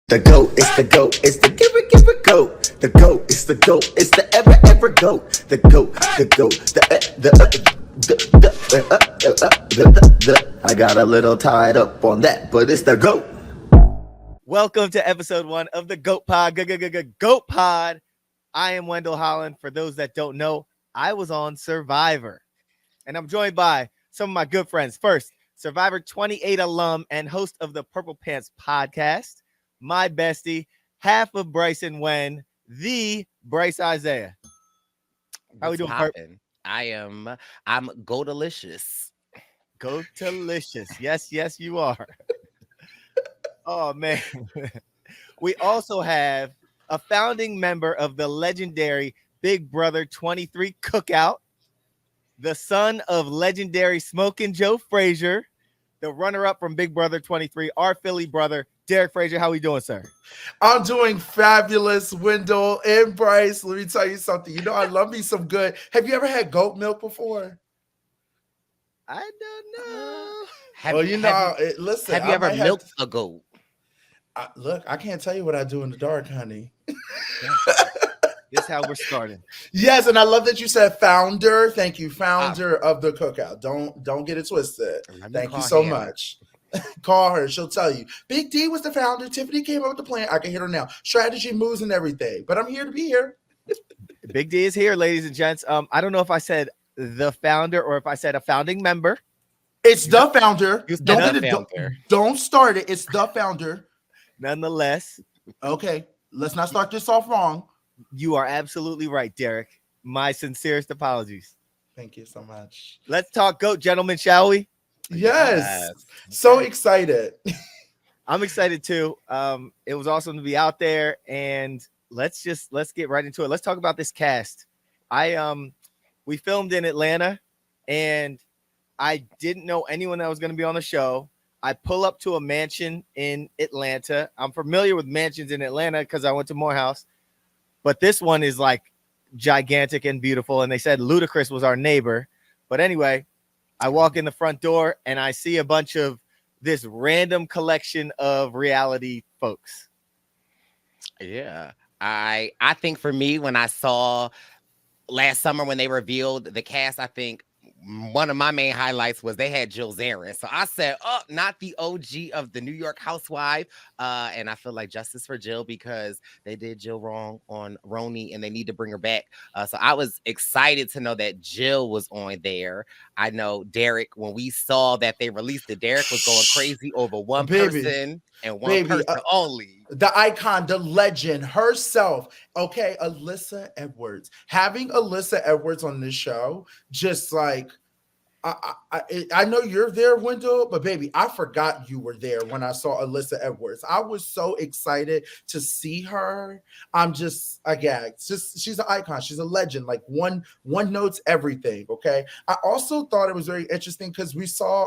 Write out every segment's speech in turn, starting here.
The GOAT, it's the GOAT, it's the give it GOAT. The GOAT, it's the GOAT, it's the ever GOAT. The GOAT, I got a little tied up on that, but it's the GOAT. Welcome to episode 1 of the GOAT Pod. GOAT Pod. I am Wendell Holland. For those that don't know, I was on Survivor, and I'm joined by some of my good friends. First, Survivor 28 alum and host of the Purple Pants podcast, my bestie, half of Bryson Wen, the Bryce Isaiah. How we doing, Perp? I'm Go-delicious. Go-delicious. Yes, you are. Oh, man. We also have a founding member of the legendary Big Brother 23 Cookout, the son of legendary Smokin' Joe Frazier, the runner-up from Big Brother 23, our Philly brother, Derek Frazier. How we doing, sir? I'm doing fabulous, Wendell and Bryce. Let me tell you something. You know, I love me some good. Have you ever had goat milk before? I don't know. Listen. Have you ever milked a goat? Look, I can't tell you what I do in the dark, honey. This is how we're starting. Yes, and I love that you said founder. Thank you, founder of the Cookout. Don't get it twisted. Thank you so much. Call her. She'll tell you. Big D was the founder. Tiffany came up with the plan. I can hit her now. Strategy, moves, and everything. But I'm here to be here. Big D is here, ladies and gents. I don't know if I said the founder or if I said a founding member. It's the founder. Don't start it. It's the founder. Nonetheless. Okay. Let's not start this off wrong. You are absolutely right, Derek. My sincerest apologies. Thank you so much. Let's talk GOAT, gentlemen, shall we? Yes. So excited. I'm excited too. It was awesome to be out there, and let's get right into it. Let's talk about this cast. We filmed in Atlanta, and I didn't know anyone that was going to be on the show. I pull up to a mansion in Atlanta. I'm familiar with mansions in Atlanta because I went to Morehouse, but this one is like gigantic and beautiful. And they said Ludacris was our neighbor. But anyway, I walk in the front door and I see a bunch of this random collection of reality folks. Yeah. I think for me, when I saw last summer when they revealed the cast, I think one of my main highlights was they had Jill Zarin. So I said, oh, not the OG of the New York housewife. And I feel like justice for Jill because they did Jill wrong on Roni and they need to bring her back. So I was excited to know that Jill was on there. I know Derek, when we saw that they released it, Derek was going crazy over one person and one person only. The icon, the legend herself. Okay, Alyssa Edwards. Having Alyssa Edwards on this show, just like, I know you're there, Wendell, but baby, I forgot you were there when I saw Alyssa Edwards. I was so excited to see her. I'm just, again, she's an icon. She's a legend. Like one notes everything. Okay. I also thought it was very interesting because we saw,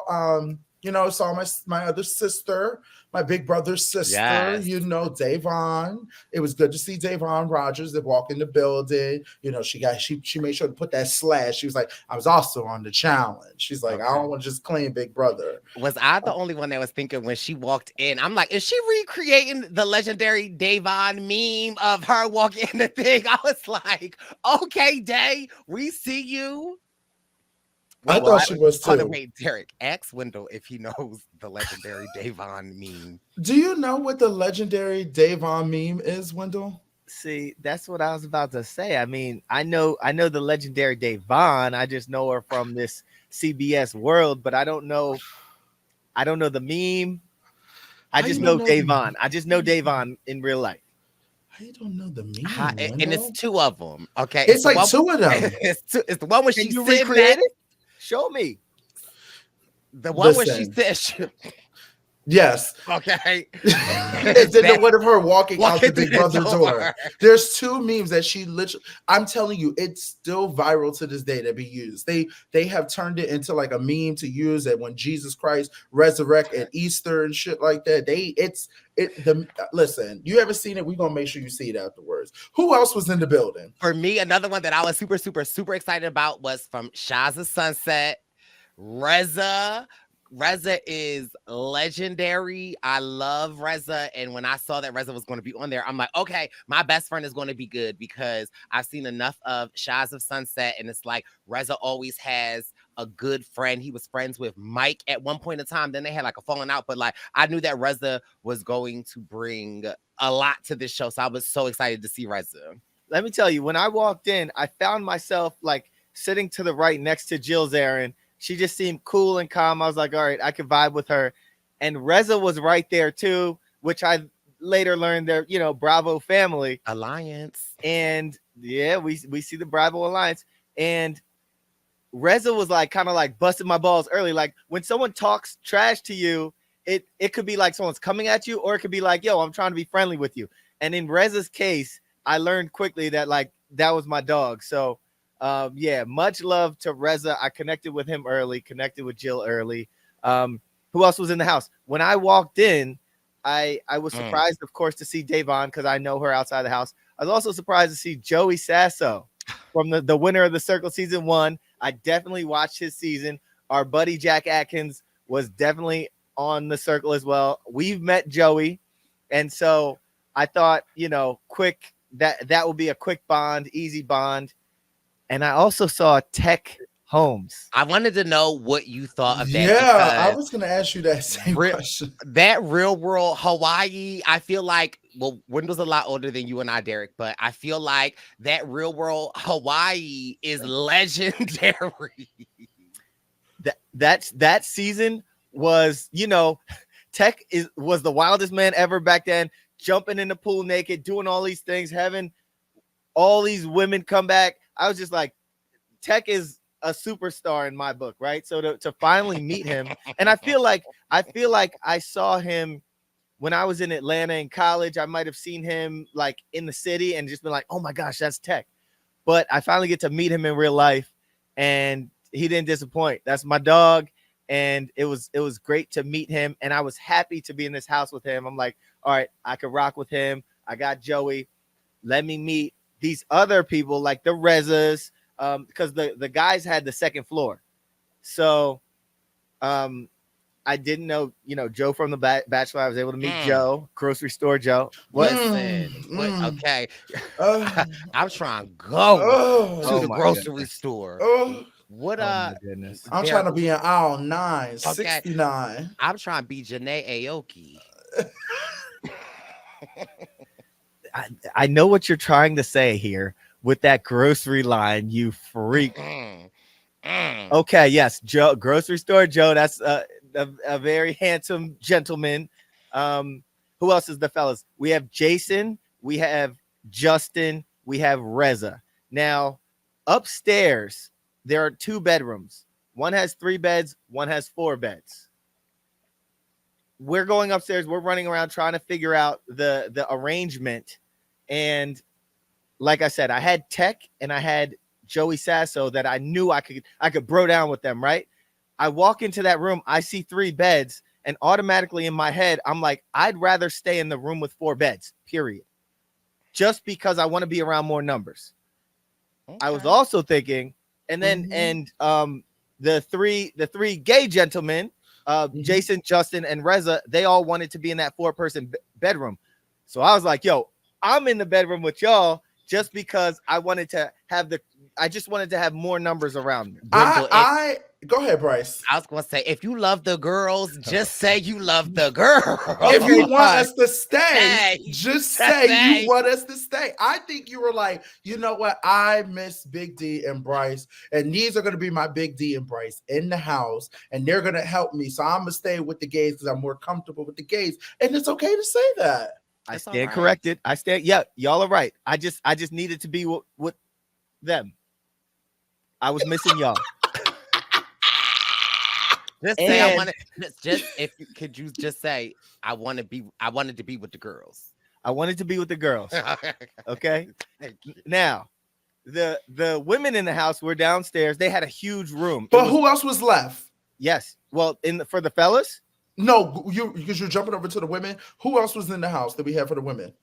saw my other sister, my big brother's sister, Davon. It was good to see Davon Rogers that walk in the building. She made sure to put that slash. She was like, I was also on the challenge. She's like, I don't want to just claim big brother. Was I the only one that was thinking when she walked in? I'm like, is she recreating the legendary Davon meme of her walking in the thing? I was like, okay, Day, we see you. I thought she was too. Wait, Derek, ask Wendell if he knows the legendary Davon meme. Do you know what the legendary Davon meme is, Wendell? See, that's what I was about to say. I mean, I know the legendary Davon. I just know her from this CBS world, but I don't know the meme. I just know Davon. I just know Davon in real life. I don't know the meme. And it's two of them. Okay, it's like two of them. It's the one where she recreated. Show me. The one where she said, yes. Okay. It's in the one of her walking out the Big Brother door. There's two memes that she literally, I'm telling you, it's still viral to this day to be used. They have turned it into like a meme to use it when Jesus Christ resurrect at Easter and shit like that. Listen, you ever seen it? We're gonna make sure you see it afterwards. Who else was in the building? For me, another one that I was super, super, super excited about was from Shaza Sunset, Reza, Reza is legendary. I love Reza. And when I saw that Reza was going to be on there, I'm like, okay, my best friend is going to be good because I've seen enough of Shies of Sunset. And it's like Reza always has a good friend. He was friends with Mike at one point in time. Then they had like a falling out. But like I knew that Reza was going to bring a lot to this show. So I was so excited to see Reza. Let me tell you, when I walked in, I found myself like sitting to the right next to Jill Zarin. She just seemed cool and calm. I was like, all right, I could vibe with her. And Reza was right there too, which I later learned they're, Bravo family. Alliance. And yeah, we see the Bravo Alliance. And Reza was like kind of like busting my balls early. Like when someone talks trash to you, it could be like someone's coming at you, or it could be like, yo, I'm trying to be friendly with you. And in Reza's case, I learned quickly that like that was my dog. So yeah, much love to Reza. I connected with him early, connected with Jill early. Who else was in the house? When I walked in, I was surprised, of course, to see Davon because I know her outside the house. I was also surprised to see Joey Sasso from the winner of the Circle season 1. I definitely watched his season. Our buddy Jack Atkins was definitely on the Circle as well. We've met Joey, and so I thought, quick that will be a quick bond, easy bond. And I also saw Tech Holmes. I wanted to know what you thought of that. Yeah, I was going to ask you that same question. That Real World Hawaii, I feel like, well, Wendell's a lot older than you and I, Derek, but I feel like that Real World Hawaii is legendary. That season was, Tech was the wildest man ever back then, jumping in the pool naked, doing all these things, having all these women come back. I was just like, Tech is a superstar in my book, right? So to finally meet him, and I feel like I saw him when I was in Atlanta in college. I might have seen him like in the city and just been like, oh my gosh, that's Tech. But I finally get to meet him in real life, and he didn't disappoint. That's my dog, and it was great to meet him, and I was happy to be in this house with him. I'm like, all right, I could rock with him. I got Joey. Let me meet these other people like the Rezas, because the guys had the second floor. So I didn't know, Joe from the Bachelor. I was able to meet Joe, grocery store Joe. Okay. I'm trying to go to the grocery store. What my goodness. I'm trying to be in aisle 9, 69. I'm trying to be Janae Aoki. I know what you're trying to say here with that grocery line, you freak. Okay, yes, Joe, grocery store Joe. That's a very handsome gentleman. Who else is the fellas? We have Jason, we have Justin, we have Reza. Now, upstairs, there are 2 bedrooms. One has 3 beds, one has 4 beds. We're going upstairs. We're running around trying to figure out the arrangement. And like I said, I had Tech and I had Joey Sasso that I knew I could bro down with them, right? I walk into that room, I see 3 beds, and automatically in my head, I'm like, I'd rather stay in the room with 4 beds, period. Just because I want to be around more numbers. Okay. I was also thinking, and then the three gay gentlemen, Jason, Justin, and Reza, they all wanted to be in that 4-person bedroom. So I was like, yo, I'm in the bedroom with y'all just because I just wanted to have more numbers around me. Go ahead, Bryce. I was going to say, if you love the girls, just say you love the girls. If you want us to stay, just say you want us to stay. I think you were like, you know what? I miss Big D and Bryce, and these are going to be my Big D and Bryce in the house, and they're going to help me. So I'm going to stay with the gays because I'm more comfortable with the gays. And it's okay to say that. I stand corrected. I stand. Yeah, y'all are right. I just needed to be with them. I was missing y'all. Just say I wanted. Could you just say I wanted to be with the girls. I wanted to be with the girls. Okay. Now, the women in the house were downstairs. They had a huge room. But who else was left? Yes. Well, for the fellas. No, because you're jumping over to the women. Who else was in the house that we had for the women?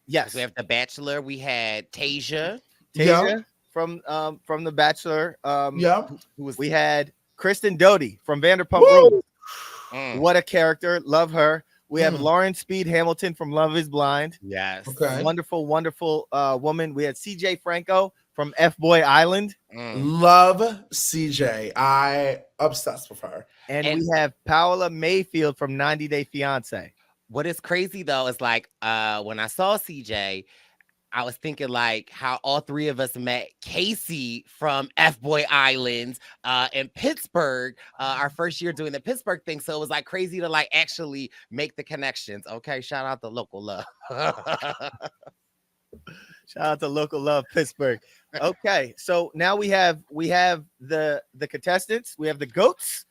Yes, we have the Bachelor. We had Tasia from the Bachelor. Who was we had Kristen Doty from Vanderpump Rules. What a character. Love her. We have Mm. Lauren Speed Hamilton from Love is Blind. Yes. Okay. Wonderful, wonderful woman. We had CJ Franco from F Boy Island. Love CJ. I obsessed with her. And And- we have Paola Mayfield from 90 Day Fiance. What is crazy though is like when I saw CJ, I was thinking like how all three of us met Casey from F Boy Islands in Pittsburgh, our first year doing the Pittsburgh thing. So it was like crazy to like actually make the connections. Okay, shout out to local love. Shout out to local love Pittsburgh. Okay, so now we have the contestants, we have the goats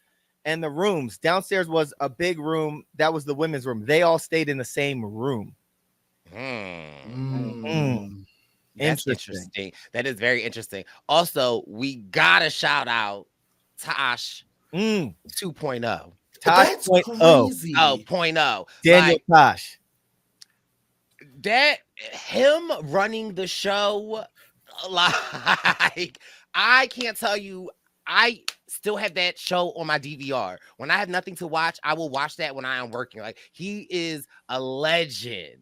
and the rooms. Downstairs was a big room. That was the women's room. They all stayed in the same room. That's interesting. That is very interesting. Also, we gotta shout out Tosh 2.0. Tosh That's 0.0. crazy. Oh, 0.0. Daniel Like, Tosh. that him running the show, like I can't tell you, I still have that show on my DVR. When I have nothing to watch, I will watch that when I am working. Like he is a legend.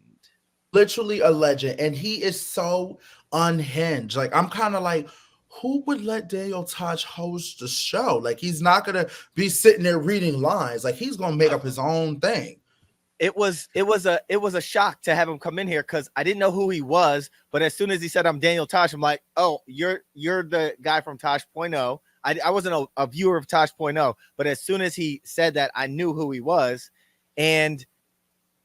Literally a legend. And he is so unhinged. Like I'm kind of like, who would let Daniel Tosh host the show? Like he's not gonna be sitting there reading lines. Like he's gonna make up his own thing. It was a shock to have him come in here because I didn't know who he was. But as soon as he said I'm Daniel Tosh, I'm like, oh, you're the guy from Tosh.0. I wasn't a viewer of Tosh.0, but as soon as he said that, I knew who he was. And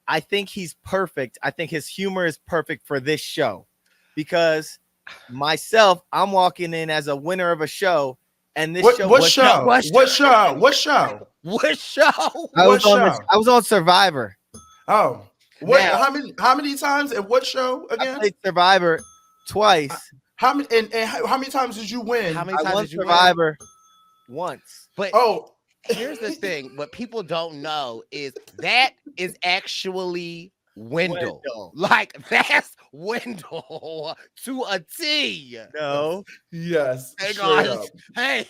I think he's perfect. I think his humor is perfect for this show because myself, I'm walking in as a winner of a show. And this What show? show? I was on Survivor. Oh, what? Now- How many times and what show I again? played Survivor twice. How many and how many times did you win? How many I times won did you win? Survivor once. But Oh, here's the thing: what people don't know is that is actually Wendell. Wendell. Like that's Wendell to a T. No. yes. Hey straight guys, up. hey,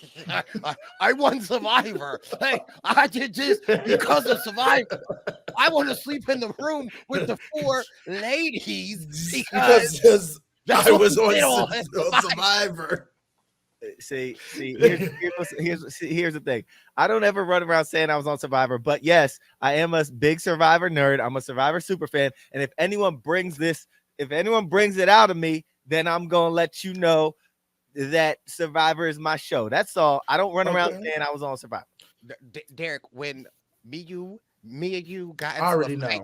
I won Survivor. Hey, I did this because of Survivor. I want to sleep in the room with the 4 ladies because that's I what was we on did on Survivor. See, here's the thing. I don't ever run around saying I was on Survivor, but yes, I am a big Survivor nerd. I'm a Survivor super fan, and if anyone brings it out of me, then I'm gonna let you know that Survivor is my show. That's all. I don't run around saying I was on Survivor. Derek, when me and you got into I already a fight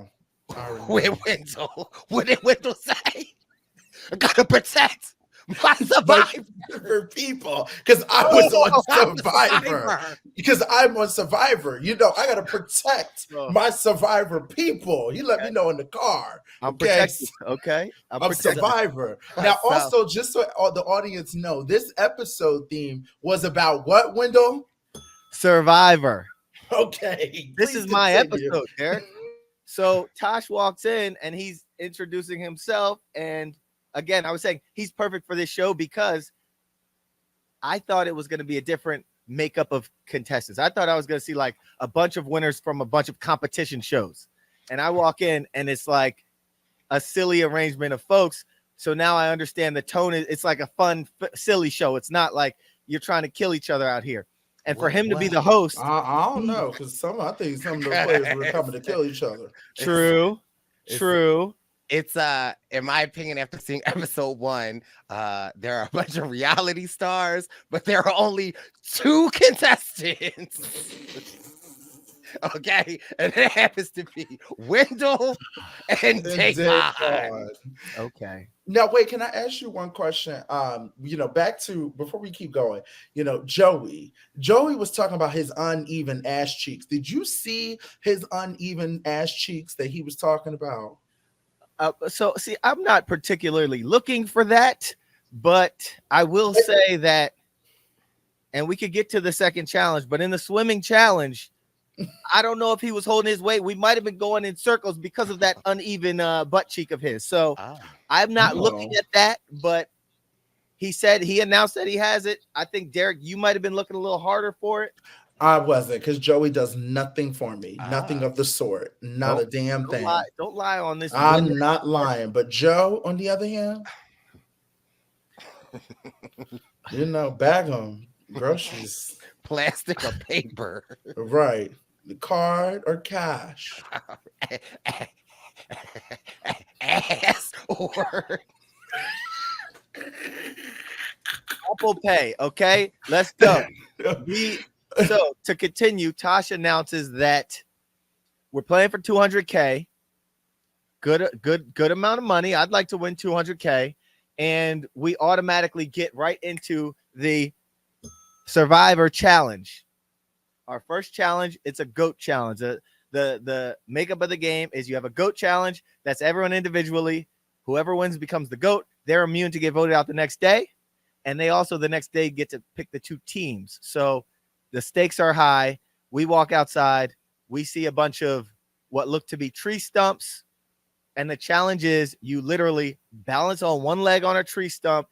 know. with Wendell, what did Wendell say? I gotta protect my Survivor. For people, because I was on I'm Survivor. Because I'm on Survivor. You know, I gotta protect my Survivor people. You let me know in the car. I'm Okay? protected. Okay, I'm Survivor. Now, So- also, just so all the audience know, this episode theme was about what, Wendell? Survivor. Okay. This please is my continue. episode, Derek. So Tosh walks in and he's introducing himself. And again, I was saying he's perfect for this show because I thought it was going to be a different makeup of contestants. I thought I was going to see like a bunch of winners from a bunch of competition shows. And I walk in and it's like a silly arrangement of folks. So now I understand the tone. It's like a fun, silly show. It's not like you're trying to kill each other out here. And for him to be the host, I don't know, because I think some of the players were coming to kill each other. true. It's in my opinion, after seeing episode 1, there are a bunch of reality stars, but there are only 2 contestants. Okay, and it happens to be Wendell and Davon. Okay. Now, wait, can I ask you one question? Back to before we keep going, Joey was talking about his uneven ass cheeks. Did you see his uneven ass cheeks that he was talking about? So see, I'm not particularly looking for that, but I will say that, and we could get to the second challenge, but in the swimming challenge, I don't know if he was holding his weight. We might have been going in circles because of that uneven butt cheek of his. So I'm not looking at that, but he announced that he has it. I think, Derek, you might have been looking a little harder for it. I wasn't, because Joey does nothing for me. Nothing of the sort. Not a Don't damn don't thing. lie. Don't lie on this. I'm not lying. But Joe, on the other hand, bag them groceries. Plastic or paper? Right. The card or cash. Ass or Apple Pay. Okay, let's go. So to continue, Tosh announces that we're playing for 200K. Good amount of money. I'd like to win 200K, and we automatically get right into the Survivor Challenge. Our first challenge, it's a goat challenge. The makeup of the game is you have a goat challenge. That's everyone individually. Whoever wins becomes the goat. They're immune to get voted out the next day. And they also the next day get to pick the two teams. So the stakes are high. We walk outside. We see a bunch of what look to be tree stumps. And the challenge is you literally balance on one leg on a tree stump,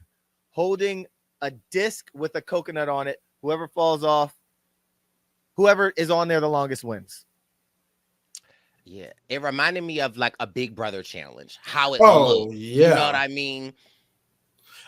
holding a disc with a coconut on it. Whoever falls off, whoever is on there the longest wins. Yeah, it reminded me of like a Big Brother challenge. How it Oh, looked. yeah. You know what I mean?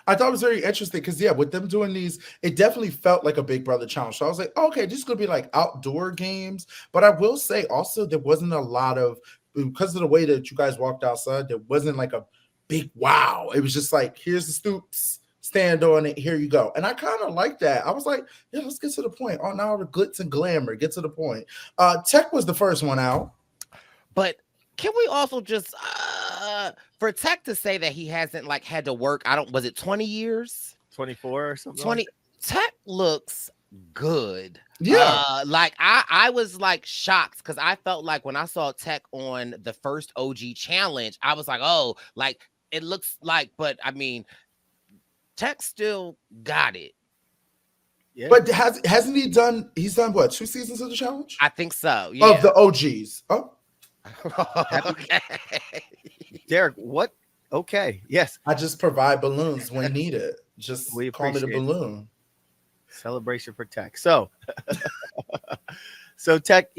I thought it was very interesting because, yeah, with them doing these, it definitely felt like a Big Brother challenge. So I was like, okay, this is going to be like outdoor games. But I will say also there wasn't a lot of, because of the way that you guys walked outside, there wasn't like a big wow. It was just like, here's the stoops, stand on it, here you go. And I kind of like that. I was like, yeah, let's get to the point. On now the glitz and glamour, get to the point. Tech was the first one out. But can we also just for Tech to say that he hasn't like had to work, was it 20 years? 24 or something. 20 like Tech looks good. Yeah. Like I was like shocked because I felt like when I saw Tech on the first OG challenge, I was like, oh, like it looks like, but I mean, Tech still got it. Yeah. But hasn't he done, he's done what, 2 seasons of the challenge? I think so. Yeah. Of the OGs. Oh. Okay. Derek, what? Okay. Yes. I just provide balloons when needed. Just We call me the appreciate it. balloon. Celebration for Tech. So Tech,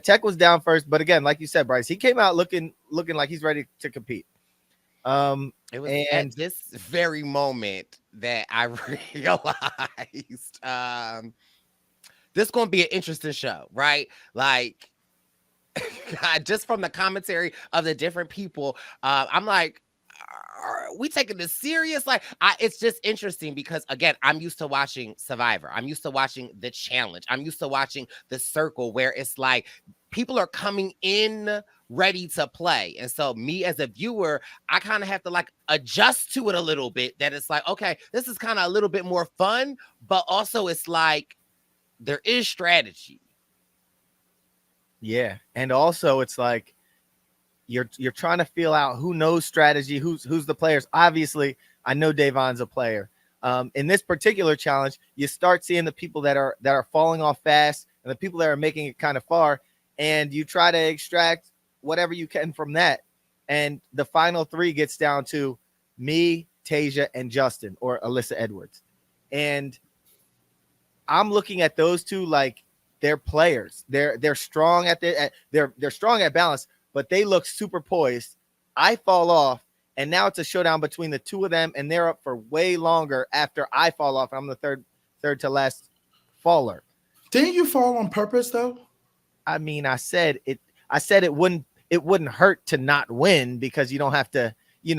Tech was down first, but again, like you said, Bryce, he came out looking like he's ready to compete. It was at this very moment that I realized this is going to be an interesting show, right? Like, just from the commentary of the different people, I'm like, are we taking this serious? Like, it's just interesting because, again, I'm used to watching Survivor. I'm used to watching The Challenge. I'm used to watching The Circle, where it's like people are coming in ready to play. And so me as a viewer, I kind of have to like adjust to it a little bit, that it's like, okay, this is kind of a little bit more fun, but also it's like there is strategy. Yeah. And also it's like you're trying to feel out who knows strategy, who's the players. Obviously, I know Davon's a player. In this particular challenge, you start seeing the people that are falling off fast and the people that are making it kind of far, and you try to extract whatever you can from that. And the final 3 gets down to me, Tasia, and Justin, or Alyssa Edwards. And I'm looking at those two like they're players. They're strong they're strong at balance, but they look super poised. I fall off, and now it's a showdown between the two of them, and they're up for way longer after I fall off. I'm the third to last faller. Didn't you fall on purpose though? I mean, I said it wouldn't hurt to not win because you don't have to,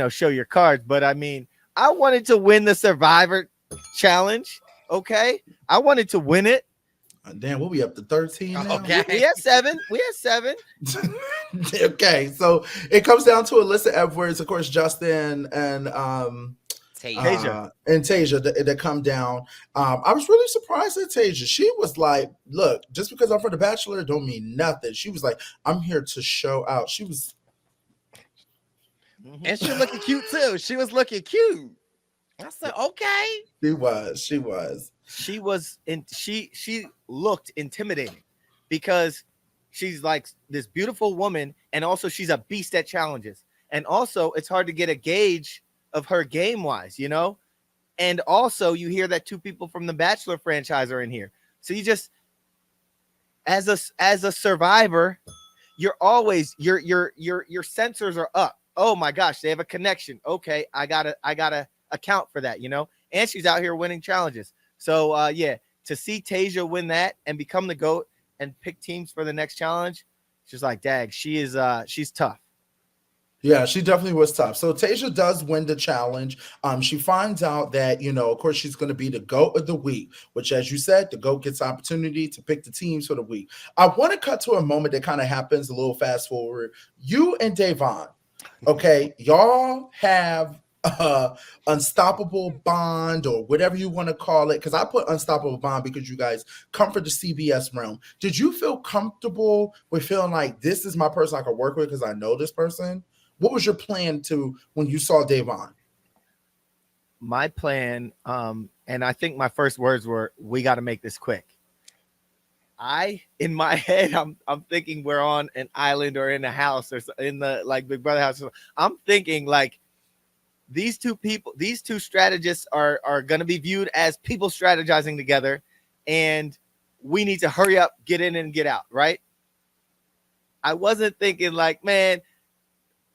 show your cards. But I mean, I wanted to win the Survivor Challenge. Okay. I wanted to win it. Damn, we'll be up to 13 now. Okay. We had 7. Okay, so it comes down to Alyssa Edwards, of course, Justin, and Tasia. that come down. I was really surprised at Tasia. She was like, look, just because I'm from The Bachelor don't mean nothing. She was like, I'm here to show out. She was, and she was looking cute too. She was looking cute. I said, okay. She looked intimidating because she's like this beautiful woman, and also she's a beast at challenges. And also it's hard to get a gauge of her game wise, and also you hear that 2 people from the Bachelor franchise are in here. So as a survivor, you're always your sensors are up. Oh my gosh, they have a connection. Okay, I gotta account for that, you know. And she's out here winning challenges. So yeah, to see Tasia win that and become the GOAT and pick teams for the next challenge, she's like, dag, she's tough. Yeah, she definitely was tough. So Tasia does win the challenge. She finds out that, of course, she's going to be the GOAT of the week, which, as you said, the GOAT gets opportunity to pick the teams for the week. I want to cut to a moment that kind of happens, a little fast forward. You and Davon, okay, y'all have unstoppable bond or whatever you want to call it, because I put unstoppable bond because you guys come from the CBS realm. Did you feel comfortable with feeling like this is my person I can work with because I know this person? What was your plan to when you saw Davon? My plan, and I think my first words were, we got to make this quick. In my head, I'm thinking we're on an island or in a house or in the like Big Brother house. I'm thinking like these two strategists are going to be viewed as people strategizing together, and we need to hurry up, get in and get out, right? I wasn't thinking like, man,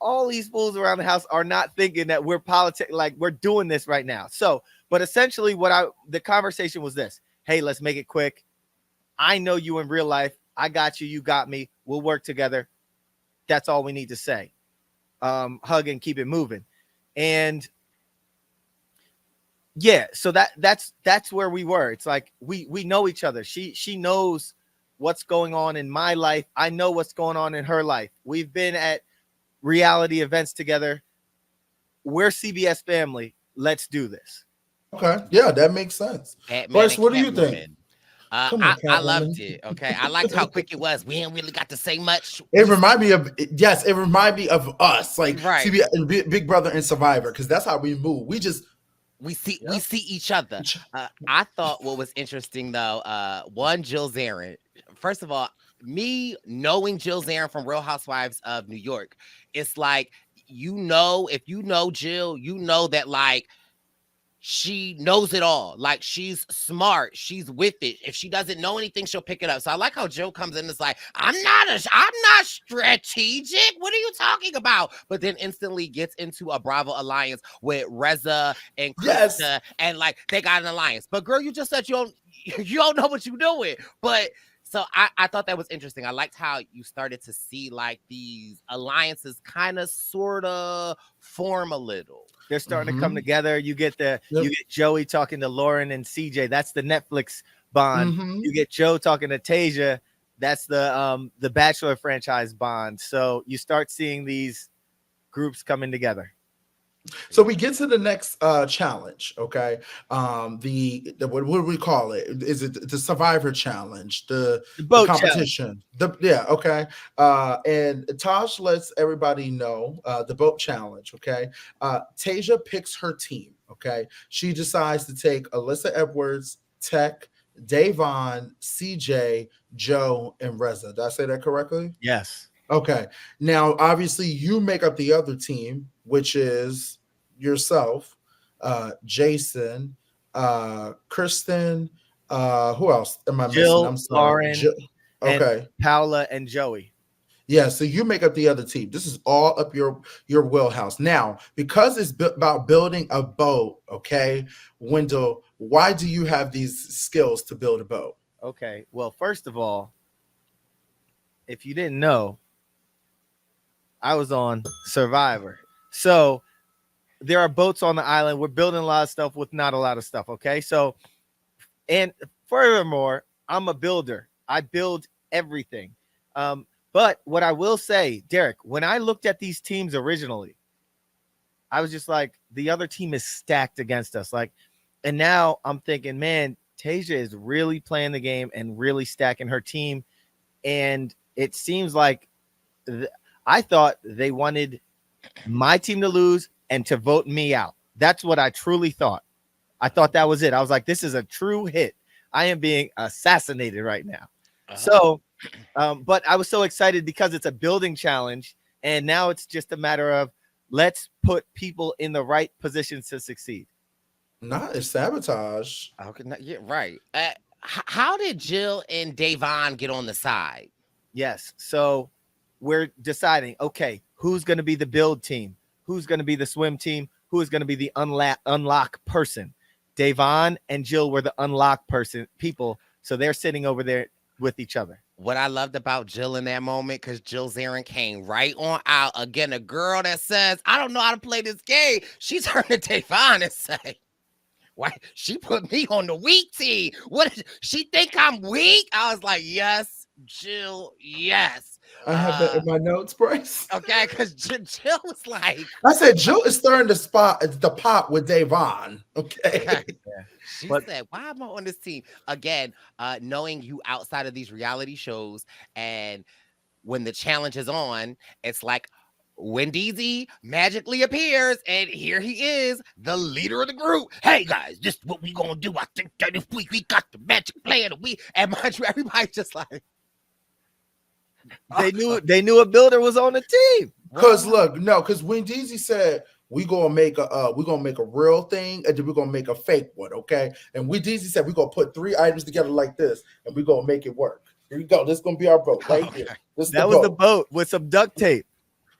all these fools around the house are not thinking that we're like we're doing this right now. So, but essentially the conversation was this: hey, let's make it quick. I know you in real life. I got you. You got me. We'll work together. That's all we need to say. Hug and keep it moving. And yeah, so that's where we were. It's like we know each other. She knows what's going on in my life. I know what's going on in her life. We've been at reality events together. We're CBS family. Let's do this. Okay, yeah, that makes sense. Bryce, what do you think? I loved it. Okay, I liked how quick it was. We ain't really got to say much. It reminded me of us, like right. CBS, Big Brother and Survivor, because that's how we move. We see each other. I thought what was interesting though, one, Jill Zarin. First of all, me knowing Jill Zarin from Real Housewives of New York, it's like, if you know Jill, you know that like she knows it all. Like, she's smart. She's with it. If she doesn't know anything, she'll pick it up. So I like how Jill comes in and is like, I'm not strategic. What are you talking about? But then instantly gets into a Bravo alliance with Reza and Krista, and like they got an alliance. But girl, you just said you don't know what you're doing. But so I thought that was interesting. I liked how you started to see like these alliances kind of sort of form a little. They're starting to come together. You get you get Joey talking to Lauren and CJ. That's the Netflix bond. You get Joe talking to Tasia. That's the Bachelor franchise bond. So you start seeing these groups coming together. So we get to the next challenge, okay? The what do we call it? Is it the Survivor Challenge? The boat competition? Okay. And Tosh lets everybody know the boat challenge, okay? Tasia picks her team, okay? She decides to take Alyssa Edwards, Tech, Davon, CJ, Joe, and Reza. Did I say that correctly? Yes. Okay. Now, obviously, you make up the other team, which is yourself, Jason, Kristen, who else am I Jill, missing? I'm sorry. Lauren, okay. And Paola and Joey. Yeah, so you make up the other team. This is all up your wheelhouse. Now, because it's about building a boat, okay, Wendell, why do you have these skills to build a boat? Okay, well, first of all, if you didn't know, I was on Survivor. So there are boats on the island. We're building a lot of stuff with not a lot of stuff, okay? So, and furthermore, I'm a builder. I build everything. But what I will say, Derek, when I looked at these teams originally, I was just like, the other team is stacked against us. Like, and now I'm thinking, man, Tasia is really playing the game and really stacking her team. And it seems like I thought they wanted my team to lose and to vote me out. That's what I truly thought. I thought that was it. I was like, this is a true hit. I am being assassinated right now. So, but I was so excited because it's a building challenge. And now it's just a matter of let's put people in the right positions to succeed. Not as sabotage. Okay, yeah, right. How did Jill and Davon get on the side? Yes. So we're deciding, okay, who's going to be the build team? Who's going to be the swim team? Who is going to be the unlock person? Davon and Jill were the unlock people. So they're sitting over there with each other. What I loved about Jill in that moment, because Jill Zarin came right on out. Again, a girl that says, I don't know how to play this game. She turned to Davon and say, why? She put me on the weak team. What? She think I'm weak? I was like, yes, Jill, yes. I have that in my notes, Bryce. Okay, because Jill was like, I said Jill is stirring the pot with Davon. Okay. yeah. She said, why am I on this team? Again, knowing you outside of these reality shows, and when the challenge is on, it's like when DZ magically appears, and here he is, the leader of the group. Hey guys, this is what we gonna do. I think that this week we got the magic plan. And mind you, everybody's just like, they knew a builder was on the team. Because when DZ said we gonna make a real thing and then we're gonna make a fake one, okay? And DZ said we're gonna put 3 items together like this and we're gonna make it work. Here we go. This is gonna be our boat right here. That was the boat with some duct tape.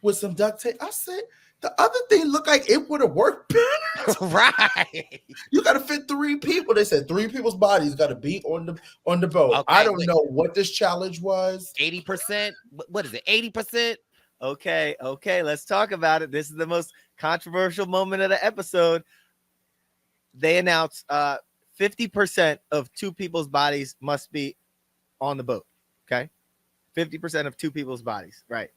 With some duct tape. I said the other thing looked like it would have worked better. right. You got to fit 3 people. They said 3 people's bodies got to be on the boat. Okay, I don't know what this challenge was. 80%. What is it? 80%. Okay, let's talk about it. This is the most controversial moment of the episode. They announced 50% of 2 people's bodies must be on the boat. Okay, 50% of 2 people's bodies, right?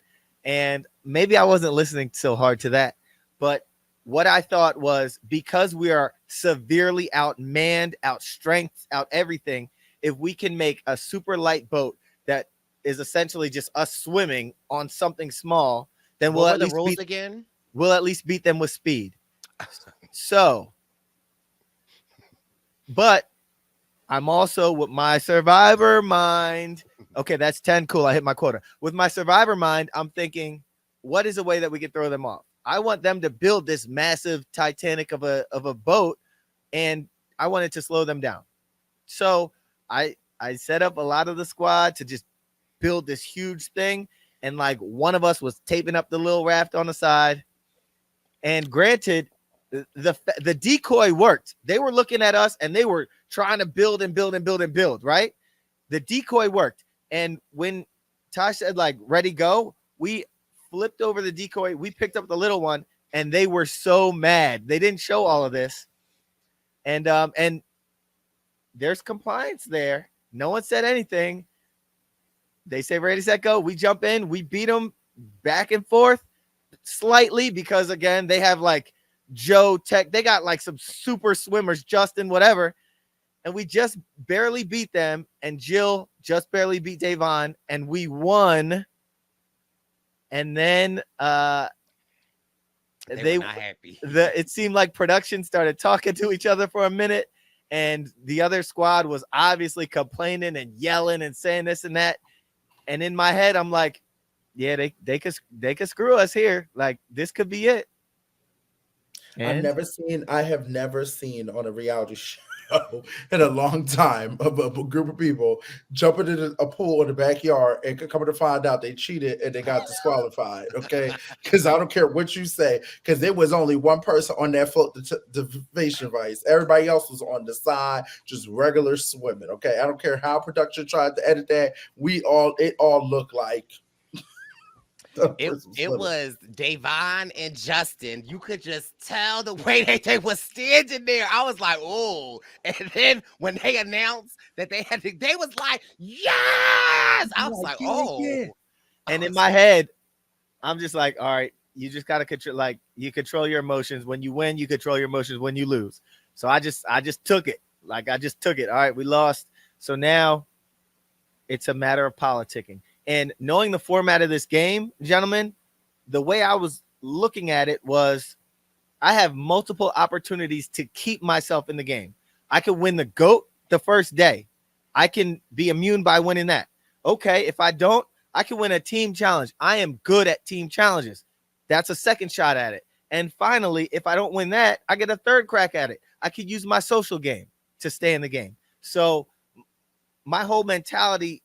And maybe I wasn't listening so hard to that, but what I thought was, because we are severely outmanned, outstrengthed, out everything, if we can make a super light boat that is essentially just us swimming on something small, then we'll at least beat them with speed. So, but I'm also with my survivor mind. Okay, that's 10. Cool. I hit my quota. With my survivor mind, I'm thinking, what is a way that we can throw them off? I want them to build this massive Titanic of a boat, and I wanted to slow them down. So I set up a lot of the squad to just build this huge thing, and like one of us was taping up the little raft on the side. And granted, the decoy worked. They were looking at us and they were trying to build and build and build and build, right? The decoy worked. And when Tosh said, like, ready, go, we flipped over the decoy. We picked up the little one, and they were so mad. They didn't show all of this. And there's compliance there. No one said anything. They say, ready, set, go. We jump in. We beat them back and forth slightly because, again, they have, like, Joe Tech. They got, like, some super swimmers, Justin, whatever. And we just barely beat them, and Jill just barely beat Davon, and we won. And then they were not happy. It seemed like production started talking to each other for a minute, and the other squad was obviously complaining and yelling and saying this and that. And in my head, I'm like, yeah, they could screw us here. Like, this could be it. And I have never seen on a reality show in a long time a group of people jumping in a pool in the backyard and coming to find out they cheated and they got disqualified. Okay, because I don't care what you say, because there was only one person on that float deviation device. Everybody else was on the side, just regular swimming. Okay, I don't care how production tried to edit that. It all looked like. It was Davon and Justin. You could just tell the way they was standing there. I was like, oh. And then when they announced that they was like, yes. I was like, oh. Yeah. And in my head, I'm just like, all right, you just gotta control your emotions. When you win, you control your emotions when you lose. So I just took it. Like, I just took it. All right, we lost. So now it's a matter of politicking. And knowing the format of this game, gentlemen, the way I was looking at it was, I have multiple opportunities to keep myself in the game. I could win the GOAT the first day. I can be immune by winning that. Okay, if I don't, I can win a team challenge. I am good at team challenges. That's a second shot at it. And finally, if I don't win that, I get a third crack at it. I could use my social game to stay in the game. So my whole mentality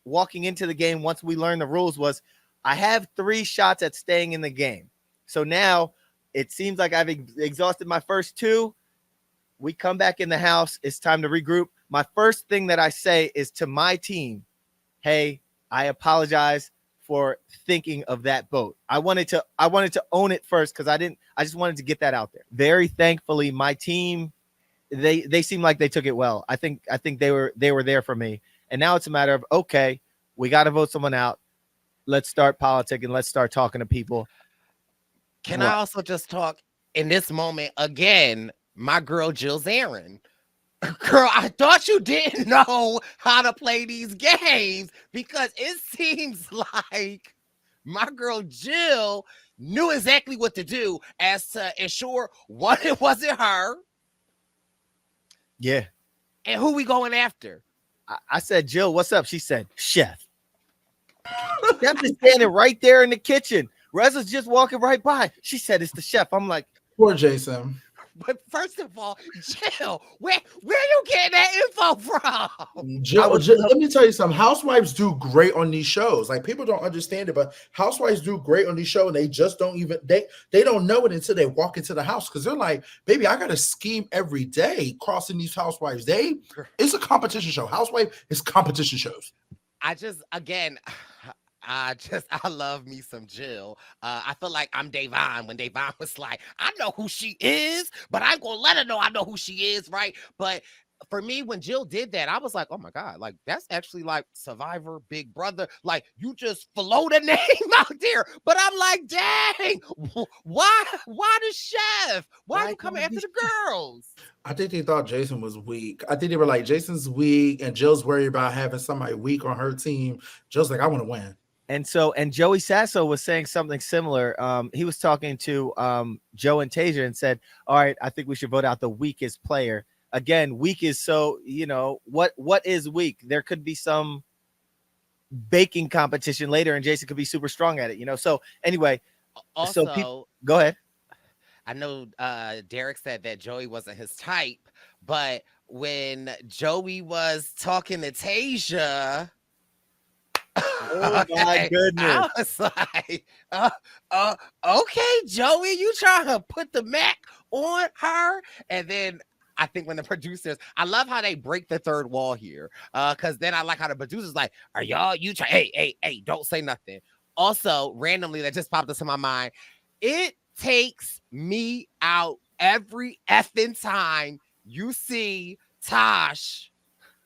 walking into the game once we learned the rules was I have 3 shots at staying in the game. So now it seems like I've exhausted my first 2. We come back in the house. It's time to regroup. My first thing that I say is to my team, hey, I apologize for thinking of that vote. I wanted to own it first because I just wanted to get that out there. Very thankfully, my team, they seem like they took it well. I think they were there for me. And now it's a matter of, okay, we got to vote someone out. Let's start politicking. Let's start talking to people. Can I also just talk in this moment again? My girl Jill Zarin. Girl, I thought you didn't know how to play these games because it seems like my girl Jill knew exactly what to do as to ensure one, it wasn't her. Yeah. And who we going after? I said, Jill, what's up? She said, Chef. Chef is standing right there in the kitchen. Reza's just walking right by. She said, it's the chef. I'm like, Poor Jason. But first of all, Jill, where you getting that info from? Jill, let me tell you something. Housewives do great on these shows. Like, people don't understand it, but housewives do great on these shows, and they just don't even they don't know it until they walk into the house because they're like, baby, I gotta scheme every day crossing these housewives. It's a competition show. Housewife is competition shows. I love me some Jill. I feel like I'm Davon when Davon was like, I know who she is, but I ain't gonna let her know I know who she is, right? But for me, when Jill did that, I was like, oh my God, like that's actually like Survivor, Big Brother. Like you just float a name out there. But I'm like, dang, why the chef? Why are you coming after the girls? I think they thought Jason was weak. I think they were like, Jason's weak, and Jill's worried about having somebody weak on her team. Jill's like, I want to win. and Joey Sasso was saying something similar. He was talking to Joe and Tasia and said, all right, I think we should vote out the weakest player. Again, weak is so, what is weak? There could be some baking competition later and Jason could be super strong at it, So anyway, also, go ahead. I know Derek said that Joey wasn't his type, but when Joey was talking to Tasia, oh my goodness, I was like, okay, Joey, you trying to put the Mac on her? And then I think when the producers, I love how they break the third wall here, because then I like how the producers like, are y'all, you try, hey, don't say nothing. Also, randomly, that just popped into my mind, it takes me out every effing time you see Tosh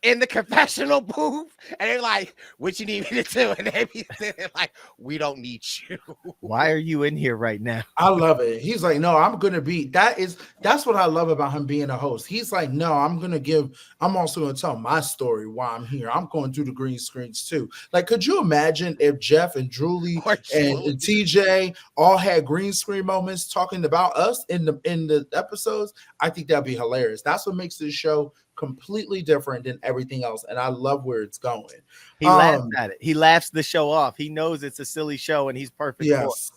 in the confessional booth and they're like, what you need me to do? And they be like, we don't need you. Why are you in here right now? I love it. He's like, no, I'm gonna be that's what I love about him being a host. He's like, no, I'm also gonna tell my story why I'm here. I'm going through the green screens too. Like, could you imagine if Jeff and Julie and TJ all had green screen moments talking about us in the episodes? I think that'd be hilarious. That's what makes this show completely different than everything else, and I love where it's going. He laughs at it. He laughs the show off. He knows it's a silly show, and he's perfect. Yes.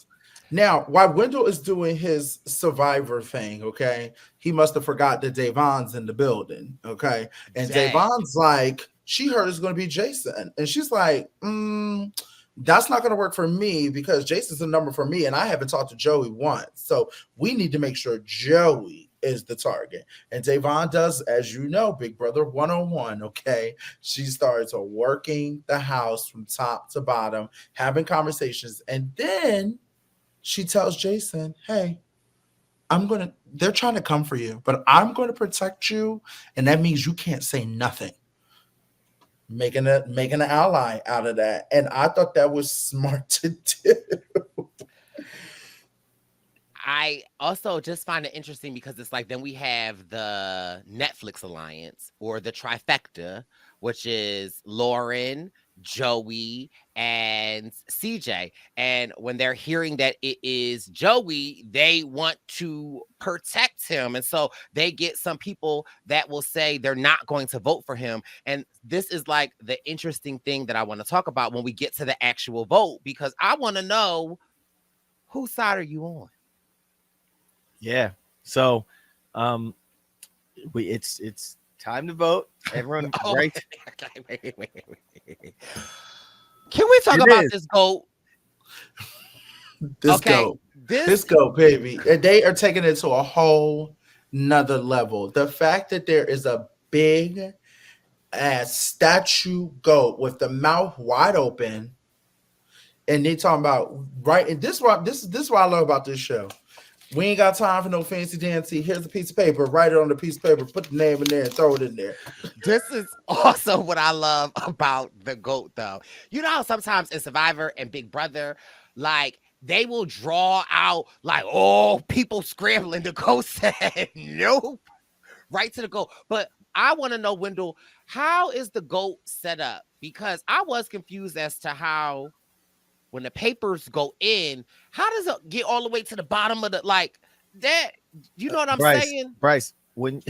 Now, while Wendell is doing his Survivor thing, okay, he must have forgot that Davon's in the building, okay, and Davon's like, she heard it's going to be Jason, and she's like, that's not going to work for me because Jason's a number for me, and I haven't talked to Joey once, so we need to make sure Joey is the target. And Davon does, as you know, Big Brother 101, okay? She starts working the house from top to bottom, having conversations, and then she tells Jason, hey, they're trying to come for you, but I'm going to protect you, and that means you can't say nothing. Making an ally out of that. And I thought that was smart to do. I also just find it interesting because it's like then we have the Netflix alliance or the trifecta, which is Lauren, Joey, and CJ. And when they're hearing that it is Joey, they want to protect him. And so they get some people that will say they're not going to vote for him. And this is like the interesting thing that I want to talk about when we get to the actual vote, because I want to know, whose side are you on? Yeah. So it's Time to vote. Everyone, Oh, right? okay, wait. Can we talk It about is. this goat? This Okay, go. this This go, baby. And they are taking it to a whole nother level. The fact that there is a big ass statue goat with the mouth wide open, and they talking about right. And this is what I love about this show. We ain't got time for no fancy dancy. Here's a piece of paper. Write it on the piece of paper. Put the name in there and throw it in there. this is also what I love about the GOAT, though. You know how sometimes in Survivor and Big Brother, like they will draw out like, oh, people scrambling. The GOAT said nope, right to the GOAT. But I want to know, Wendell, how is the GOAT set up? Because I was confused as to how when the papers go in, how does it get all the way to the bottom of the like that? You know what I'm saying? Bryce, when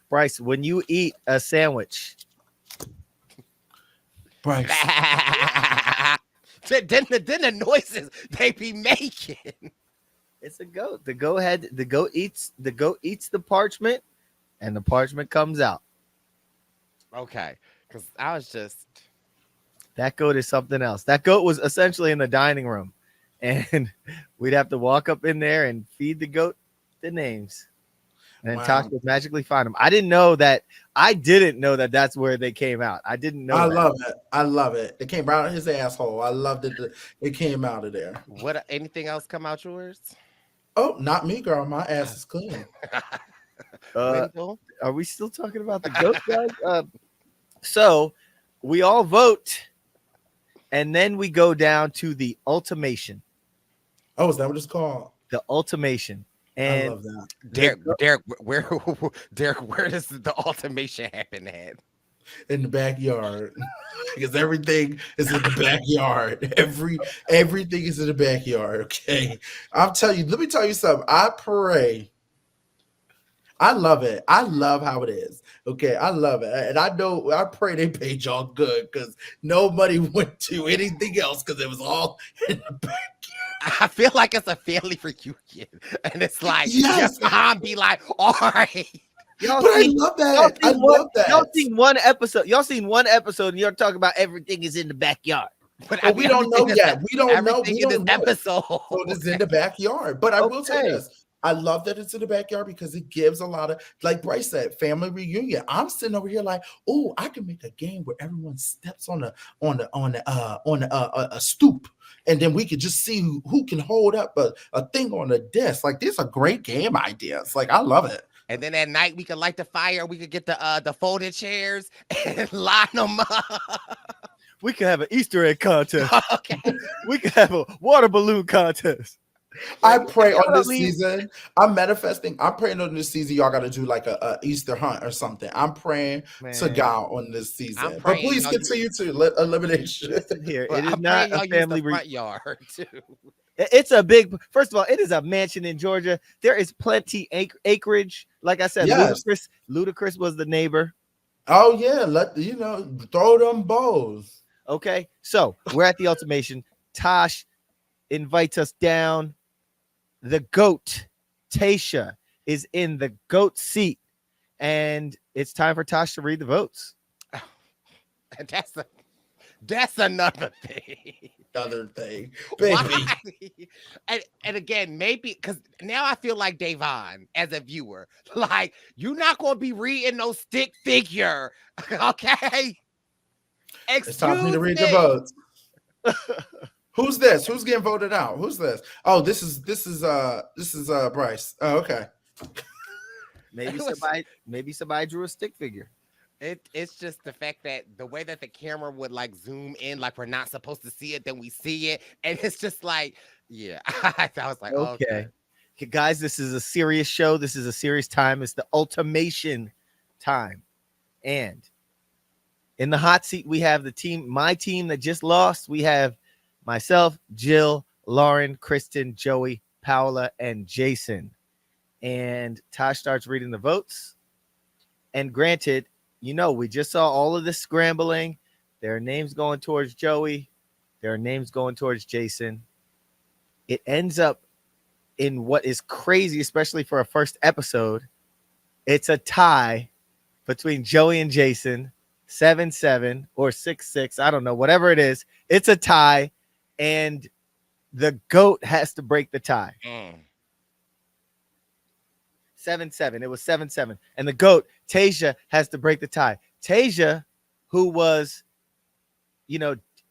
Bryce, when you eat a sandwich, Bryce. then the noises they be making. it's a goat. The goat eats the parchment, and the parchment comes out. Okay, because I was just That goat is something else. That goat was essentially in the dining room, and we'd have to walk up in there and feed the goat the names. And Wow. Tosh would magically find them. I didn't know that. I didn't know that that's where they came out. I didn't know. I that. love it. I love it. It came out of his asshole. I loved it. It came out of there. what? Anything else come out yours? Oh, not me, girl. My ass is clean. Wendell? Are we still talking about the goat, guys? So we all vote, and then we go down to the ultimation. Oh, is that what it's called? The ultimation. I And love that. Derek, where does the ultimation happen at? In the backyard. Because everything is in the backyard. Everything is in the backyard. Okay. I'm telling you, let me tell you something. I pray. I love it. I love how it is. Okay. I love it. And I pray they paid y'all good because no money went to anything else because it was all in the backyard. I feel like it's a family reunion, and it's like Yes. your mom be like, "All right." y'all But I seen, love that. I love that. y'all seen one episode. Y'all seen one episode, and you're talking about everything is in the backyard. But Well, we don't know yet. We don't know. Everything We in don't this know. episode. So it's in the backyard. But I will say Okay. this. I love that it's in the backyard because it gives a lot of, like Bryce said, family reunion. I'm sitting over here like, oh, I can make a game where everyone steps on a stoop, and then we could just see who can hold up a thing on a desk. Like, these are great game ideas. Like, I love it. And then at night we could light the fire. We could get the folded chairs and line them up. We could have an Easter egg contest. Okay. We could have a water balloon contest. I pray on this Leave- season. I'm manifesting. I'm praying on this season. Y'all got to do like a Easter hunt or something. I'm praying to Man. God on this season. I'm But praying please y'all continue to elimination. Here, Well, it is I'm not praying a y'all use family the front yard too. It's a big. First of all, it is a mansion in Georgia. There is plenty acreage. Like I said, Yes. Ludacris was the neighbor. Oh yeah, throw them bows. Okay, so we're at the ultimation. Tosh invites us down. The goat, Tasha, is in the goat seat, and it's time for Tosh to read the votes. And that's another thing. Another thing, baby. Why? And again, maybe because now I feel like Davon as a viewer. Like, you're not gonna be reading no stick figure. Okay. It's time for me to read the me. votes. Who's this? Who's getting voted out? Who's this? Oh, this is Bryce. Oh, okay. Maybe somebody drew a stick figure. It's just the fact that the way that the camera would like zoom in, like we're not supposed to see it, then we see it, and it's just like, yeah. I was like, okay. Okay, guys, this is a serious show. This is a serious time. It's the ultimation time, and in the hot seat we have my team that just lost. We have myself, Jill, Lauren, Kristen, Joey, Paola, and Jason. And Tosh starts reading the votes. And granted, we just saw all of this scrambling. There are names going towards Joey. There are names going towards Jason. It ends up in what is crazy, especially for a first episode. It's a tie between Joey and Jason, 7-7 or 6-6. I don't know, whatever it is. It's a tie, and the GOAT has to break the tie. 7-7. It was 7-7. And the GOAT, Tasia, has to break the tie. Tasia, who was,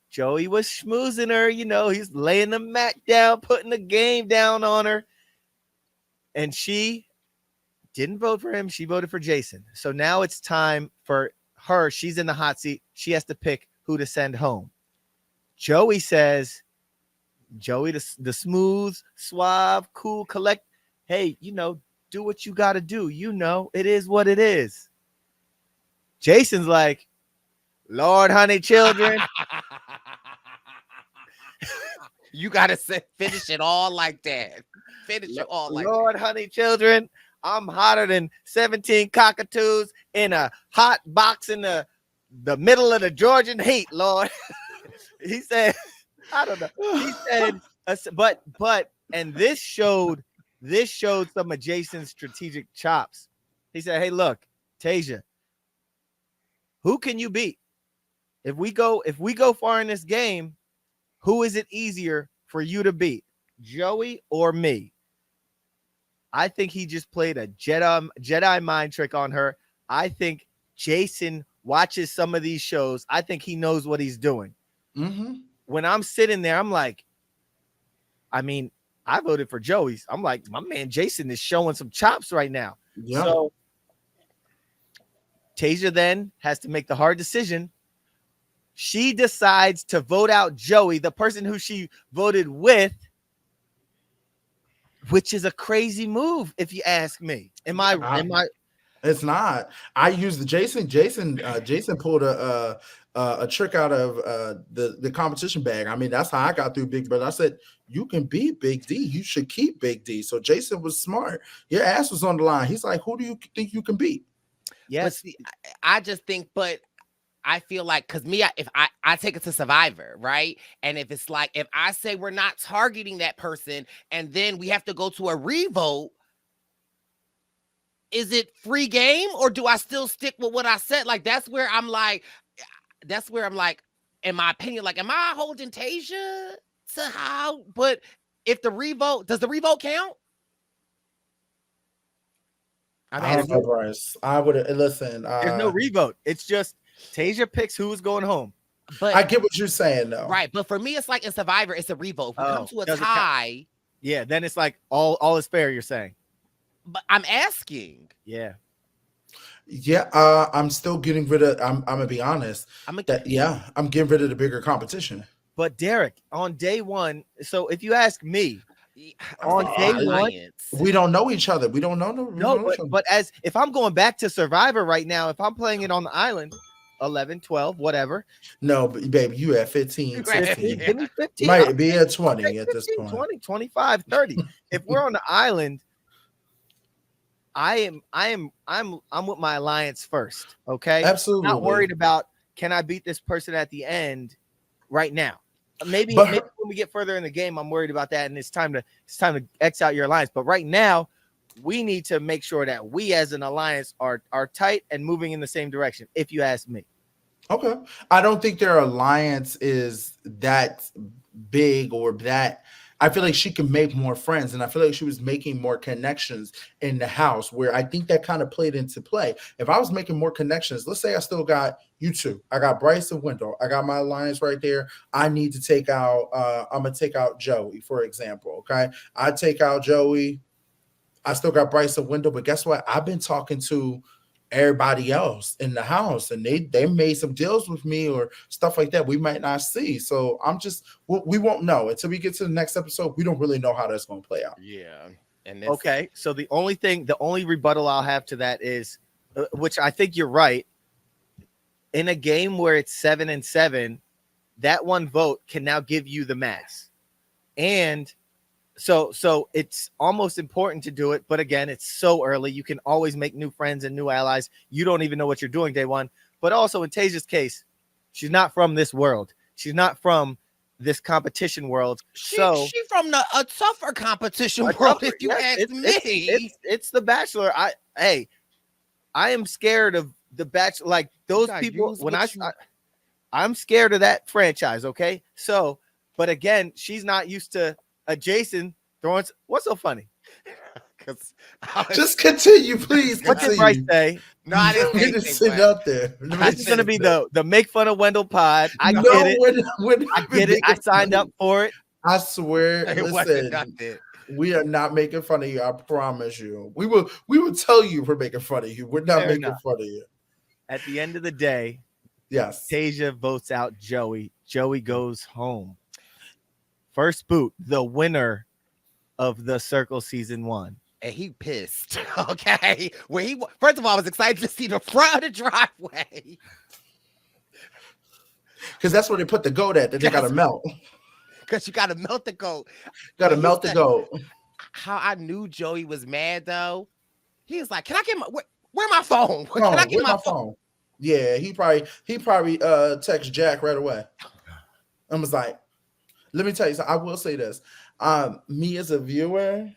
Joey was schmoozing her, he's laying the mat down, putting the game down on her. And she didn't vote for him. She voted for Jason. So now it's time for her. She's in the hot seat. She has to pick who to send home. Joey says, Joey, the smooth, suave, cool, collect. Hey, do what you got to do. It is what it is. Jason's like, Lord, honey, children. You got to finish it all like that. Finish it all like Lord, that. honey, children. I'm hotter than 17 cockatoos in a hot box in the middle of the Georgian heat, Lord. He said, I don't know. He said, but, and this showed some of Jason's strategic chops. He said, hey, look, Tasia, who can you beat? If we go far in this game, who is it easier for you to beat, Joey or me? I think he just played a Jedi mind trick on her. I think Jason watches some of these shows. I think he knows what he's doing. Mm-hmm. When I'm sitting there, I'm like, I voted for Joey's. I'm like, my man Jason is showing some chops right now. Yeah. So Tasia then has to make the hard decision. She decides to vote out Joey, the person who she voted with, which is a crazy move, if you ask me. Am I? It's not. I used the Jason. Jason pulled a trick out of the competition bag. I mean, that's how I got through Big Brother. I said, you can beat Big D. You should keep Big D. So Jason was smart. Your ass was on the line. He's like, who do you think you can beat? Yes. See, I just think, but I feel like, because me, if I take it to Survivor, right? And if it's like, if I say we're not targeting that person and then we have to go to a revote, is it free game or do I still stick with what I said? Like, that's where I'm like, in my opinion, like, am I holding Tasia to how? But if the revote, does the revote count? I don't know, Bryce. I would listen. There's no revote. It's just Tasia picks who's going home. But I get what you're saying, though. Right. But for me, it's like in Survivor, it's a revote. If we come to a tie. Yeah, then it's like all is fair, you're saying. But I'm asking. Yeah. Yeah, I'm still getting rid of. I'm gonna be honest. I'm getting rid of the bigger competition. But Derek, on day one, so if you ask me, on day one, we don't know each other. We don't know. But as if I'm going back to Survivor right now, if I'm playing it on the island, 11, 12, whatever. No, but baby, you at 15. 16. Give me 15. Might be at 20 at this 15, point. 20, 25, 30. If we're on the island, I'm with my alliance first. Okay. Absolutely. Not worried about, can I beat this person at the end right now? Maybe when we get further in the game, I'm worried about that, and it's time to X out your alliance. But right now, we need to make sure that we as an alliance are tight and moving in the same direction, if you ask me. Okay. I don't think their alliance is that big or that. I feel like she can make more friends, and I feel like she was making more connections in the house, where I think that kind of played into play. If I was making more connections, let's say I still got you two. I got Bryce and Wendell. I got my alliance right there. I need to take out, I'm going to take out Joey, for example, okay? I take out Joey. I still got Bryce and Wendell, but guess what? I've been talking to everybody else in the house, and they made some deals with me or stuff like that we might not see. So we won't know until we get to the next episode. We don't really know how that's going to play out. Yeah. And okay, so the only rebuttal I'll have to that is, which I think you're right, in a game where it's 7-7, that one vote can now give you the mass. And so it's almost important to do it, but again, it's so early. You can always make new friends and new allies. You don't even know what you're doing day one. But also in Tasia's case, she's not from this world. She's not from this competition world. She's from a tougher competition world, if you ask me. It's The Bachelor. I am scared of the Bachelor, like those gotta people. use When what you- I'm scared of that franchise. Okay, so, but again, she's not used to a Jason throwing. What's so funny? Because Just continue, please. What did Bryce Continue. say? no, I didn't say Just anything, sit but up there. This is gonna be the make fun of Wendell pod. I No, get it. we're not I get it. I making signed fun up for it. I swear, it wasn't listen, nothing. we are not making fun of you. I promise you. We will tell you we're making fun of you. We're not Fair making enough. fun of you. At the end of the day, Yes. Tasia votes out Joey. Joey goes home. First boot, the winner of the Circle season 1. And he pissed. Okay. When he first of all, I was excited to see the front of the driveway. Because that's where they put the goat at that they gotta melt. Because you gotta melt the goat. Gotta But he melt the said- goat. How I knew Joey was mad though. He was like, "Can I get my where my phone? Can Phone, I get where's my phone?" Yeah, he probably text Jack right away. And was like, let me tell you something. I will say this. Me as a viewer,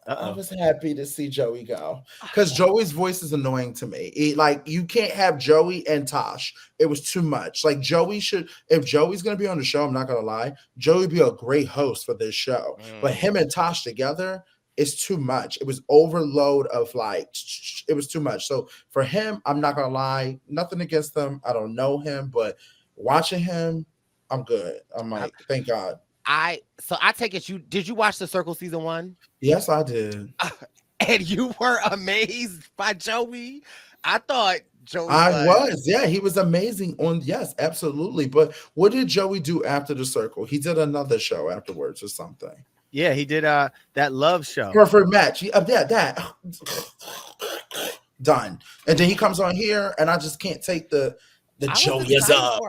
I was happy to see Joey go because Joey's voice is annoying to me. Like you can't have Joey and Tosh. It was too much. Like Joey should, if Joey's gonna be on the show, I'm not gonna lie, Joey would be a great host for this show. But him and Tosh together is too much. It was overload of like, it was too much. So for him, I'm not gonna lie, nothing against him. I don't know him, but watching him, I'm good. I'm like, thank God. So I take it did you watch the Circle season 1? Yes, I did. And you were amazed by Joey? I thought Joey Yeah, he was amazing yes, absolutely. But what did Joey do after the Circle? He did another show afterwards or something. Yeah, he did that love show. Perfect match. that done. And then he comes on here and I just can't take the Joey is up.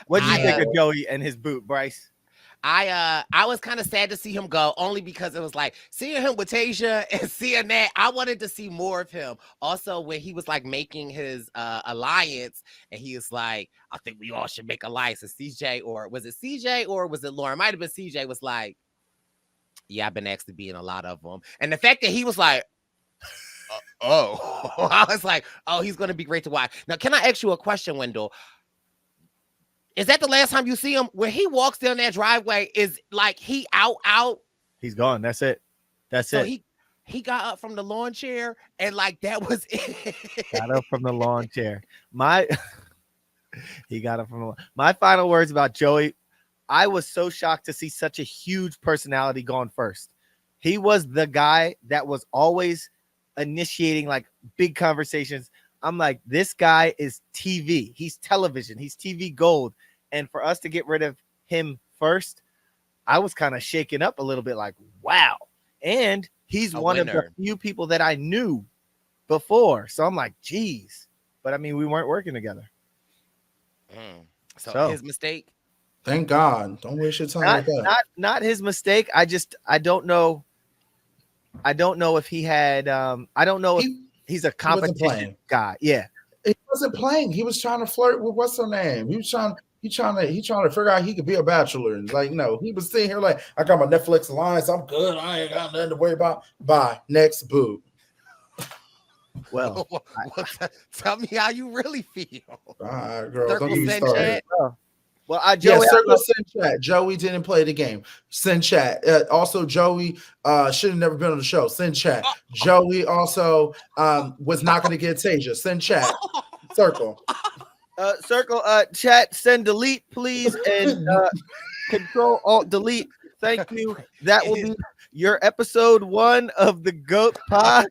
What do you think of Joey and his boot, Bryce? I was kind of sad to see him go, only because it was like seeing him with Tasia and seeing that I wanted to see more of him. Also, when he was like making his alliance, and he was like, "I think we all should make alliance." And CJ, or was it CJ or was it Lauren? Might have been CJ. Was like, "Yeah, I've been asked to be in a lot of them." And the fact that he was like, I was like, "Oh, he's gonna be great to watch." Now, can I ask you a question, Wendell? Is that the last time you see him? When he walks down that driveway, is like he out? He's gone. That's it. So he got up from the lawn chair and like that was it. Got up from the lawn chair. He got up from the lawn. My final words about Joey. I was so shocked to see such a huge personality gone first. He was the guy that was always initiating like big conversations. I'm like, this guy is TV. He's television. He's TV gold. And for us to get rid of him first, I was kind of shaken up a little bit like, wow. And he's one of the few people that I knew before. So I'm like, geez. But I mean, we weren't working together. So his mistake. Thank God. Don't waste your time like that. Not his mistake. I don't know. I don't know if he had I don't know if he's a competition guy. Yeah. He wasn't playing. He was trying to flirt with what's her name. He trying to figure out he could be a bachelor. And like, no, he was sitting here like, I got my Netflix alliance. I'm good. I ain't got nothing to worry about. Bye. Next boo. Well, tell me how you really feel. All right, girl. Circle Don't get me send started. chat. Well, Joey, Circle send chat. Joey didn't play the game. Send chat. Also, Joey should have never been on the show. Send chat. Joey also was not going to get Tasia. Send chat. Circle. Circle. Chat. Send delete, please, and Control Alt Delete. Thank you. That will be your episode 1 of the GOAT Pod.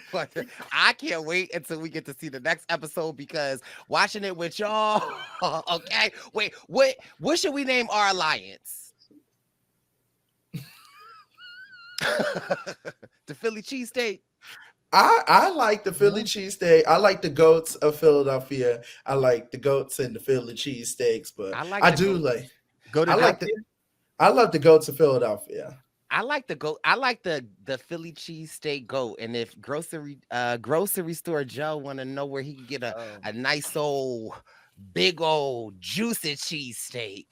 But I can't wait until we get to see the next episode because watching it with y'all. Okay, wait, what should we name our alliance? The Philly cheesesteak. I like the Philly cheesesteak. I like the goats of Philadelphia. I like the goats and the Philly cheesesteaks, but I love the goats of Philadelphia. I like the goat. I like the Philly cheesesteak goat. And if grocery store Joe want to know where he can get a nice old big old juicy cheesesteak.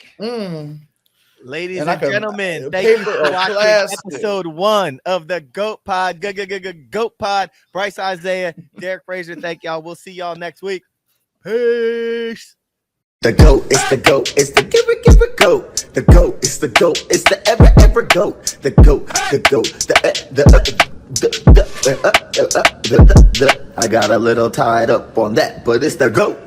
Ladies And I and can- gentlemen, thank you paper for or watching plastic. episode 1 of the GOAT Pod. GOAT Pod. Bryce Isaiah, Derek Frazier. Thank y'all. We'll see y'all next week. Peace. The GOAT is the GOAT, it's the give it GOAT. The GOAT is the GOAT, it's the ever GOAT. The GOAT, I got a little tied up on that, but it's the GOAT.